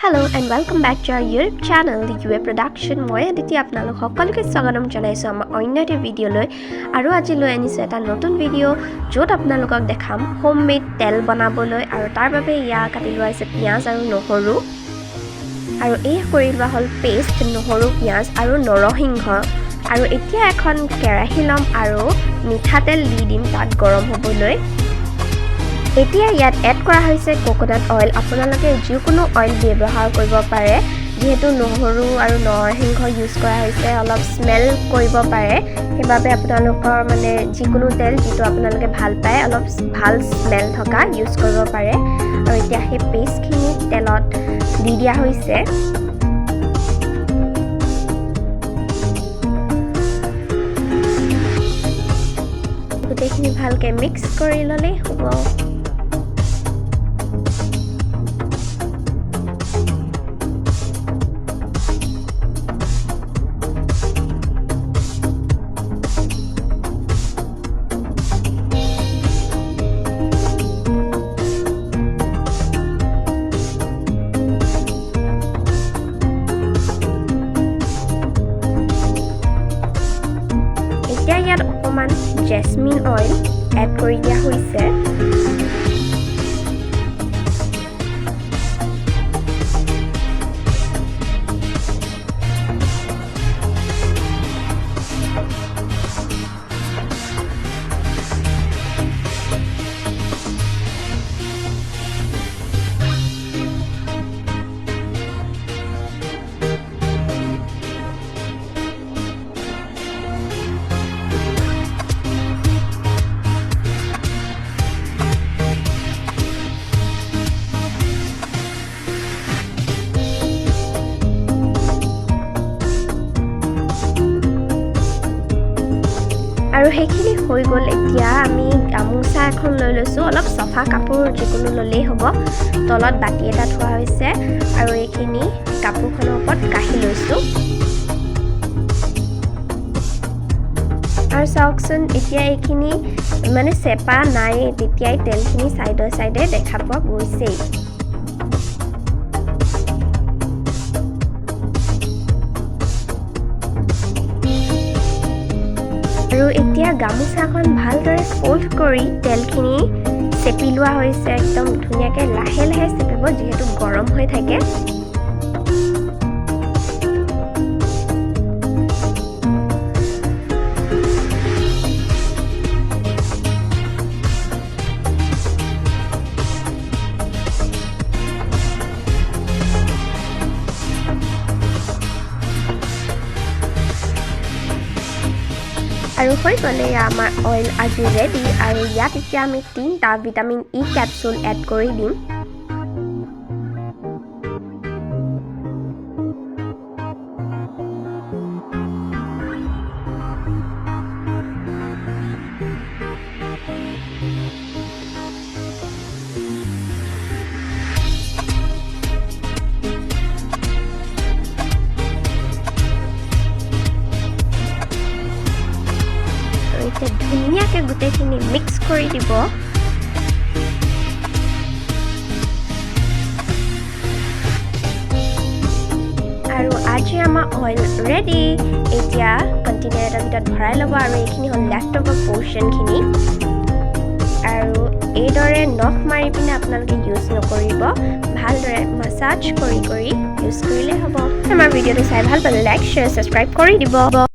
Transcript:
Hello and welcome back to our YouTube channel, the UA Production. মই আদিতি আপোনালোক সকলোকে স্বাগতম জনাইছো আমাৰ অন্য এটা ভিডিঅ'লৈ আৰু আজি লৈ আনিছো এটা নতুন ভিডিঅ' য'ত আপোনালোকক দেখাম হোমমেড তেল বনাবলৈ আৰু তাৰ বাবে ইয়া কাটি লোৱা আছে পিয়াজ আৰু নহৰু আৰু এই কৰি লোৱা হ'ল পেষ্ট নহৰু পিয়াজ আৰু নৰসিংহ আৰু এতিয়া এখন কেৰাহী লম আৰু মিঠাতেল দি দিম তাত গৰম হ'বলৈ এতিয়া ইয়াত এড কৰা হৈছে কোকোনাট অইল আপোনালোকে যিকোনো অইল ব্যৱহাৰ কৰিব পাৰে যেহেতু নহৰু আৰু নৰসিংহ ইউজ কৰা হৈছে অলপ স্মেল কৰিব পাৰে সেইবাবে আপোনালোকৰ মানে যিকোনো তেল যিটো আপোনালোকে ভাল পায় অলপ ভাল স্মেল থকা ইউজ কৰিব পাৰে আৰু এতিয়া সেই পেষ্টখিনি তেলত দি দিয়া হৈছে গোটেইখিনি ভালকৈ মিক্স কৰি ল'লেই হ'ব এতিয়া ইয়াত অকমান জেসমিন অইল এড কৰি দিয়া হৈছে আৰু সেইখিনি হৈ গ'ল এতিয়া আমি গামোচা এখন লৈ লৈছো অলপ সফা কাপোৰ যিকোনো ললেই হ'ব তলত বাটি এটা থোৱা হৈছে আৰু এইখিনি কাপোৰখনৰ ওপৰত কাঢ়ি লৈছো আৰু চাওকচোন এতিয়া এইখিনি মানে চেপা নাই তেতিয়াই তেলখিনি সাইডে সাইডে দেখা পোৱা গৈছেই আৰু এতিয়া গামোচাখন ভালদৰে ফোল্ড কৰি তেলখিনি চেপি লোৱা হৈছে একদম ধুনীয়াকৈ লাহে লাহে চেপিব যিহেতু গৰম হৈ থাকে আৰু হৈ গ'লে আমাৰ অইল আজি ৰেডি আৰু ইয়াত এতিয়া আমি 3টা ভিটামিন ই কেপচুল এড কৰি দিম ধুনীয়াকৈ গোটেইখিনি মিক্স কৰি দিব আৰু আজি আমাৰ অইল ৰেডি এতিয়া কণ্টেইনাৰ এটাৰ ভিতৰত ভৰাই ল'ব আৰু এইখিনি হ'ল লেফ্ট অভাৰ পৰ্চনখিনি আৰু এইদৰে নখ মাৰি পিনে আপোনালোকে ইউজ নকৰিব ভালদৰে মাছাজ কৰি কৰি ইউজ কৰিলে হ'ব আমাৰ ভিডিঅ'টো চাই ভাল পালে লাইক শ্বেয়াৰ ছাবস্ক্ৰাইব কৰি দিব